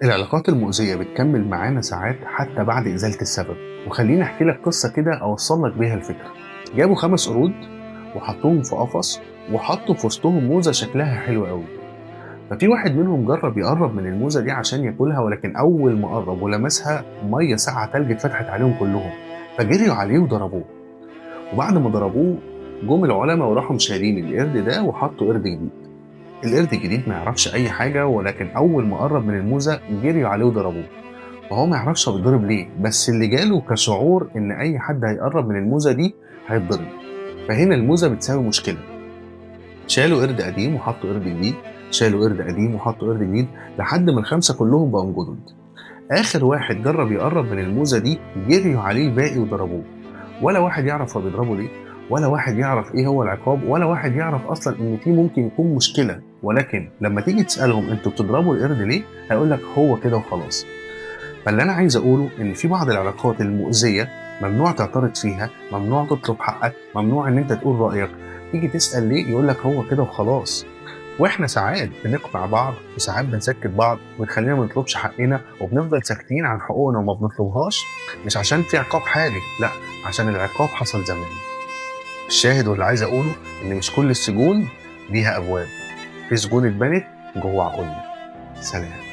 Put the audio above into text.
العلاقات المؤذية بتكمل معانا ساعات حتى بعد إزالة السبب، وخليني أحكي لك قصة كده أوصل لك بيها الفكرة. جابوا 5 قرود وحطوهم في قفص، وحطوا في وسطهم موزة شكلها حلو قوي. ففي واحد منهم جرب يقرب من الموزة دي عشان ياكلها، ولكن أول ما قرب ولمسها مية ساقعة تلج اتفتحت عليهم كلهم، فجريوا عليه وضربوه. وبعد ما ضربوه جم العلماء وراحوا شايلين القرد ده وحطوا قرد جديد. القرد الجديد ما يعرفش أي حاجة، ولكن أول ما قرب من الموزة جريوا عليه وضربوه. وهو ما يعرفش هو بيتضرب ليه، بس اللي جاله كشعور ان اي حد هيقرب من الموزه دي هيتضرب. فهنا الموزه بتساوي مشكله. شالوا قرد قديم وحطوا قرد جديد، شالوا قرد قديم وحطوا قرد جديد، لحد ما ال5 كلهم بقوا جدد. اخر واحد جرب يقرب من الموزه دي جريوا عليه الباقي وضربوه. ولا واحد يعرف هو بيضربه ليه، ولا واحد يعرف ايه هو العقاب، ولا واحد يعرف اصلا ان في ممكن يكون مشكله. ولكن لما تيجي تسالهم انتوا بتضربوا القرد ليه، هيقول لك هو كده وخلاص. فاللي أنا عايز أقوله إن في بعض العلاقات المؤذية ممنوع تعترض فيها، ممنوع تطلب حقك، ممنوع إن أنت تقول رأيك. تيجي تسأل ليه، يقول لك هو كده وخلاص. وإحنا ساعات بنقمع بعض وساعات بنسكت بعض وتخلينا ما نطلبش حقنا، وبنفضل ساكتين عن حقوقنا وما بنطلبهاش، مش عشان في عقاب حالي، لا، عشان العقاب حصل زمان. الشاهد واللي عايز أقوله إن مش كل السجون ليها أبواب، في سجون اتبنت جوه عقولنا. سلام.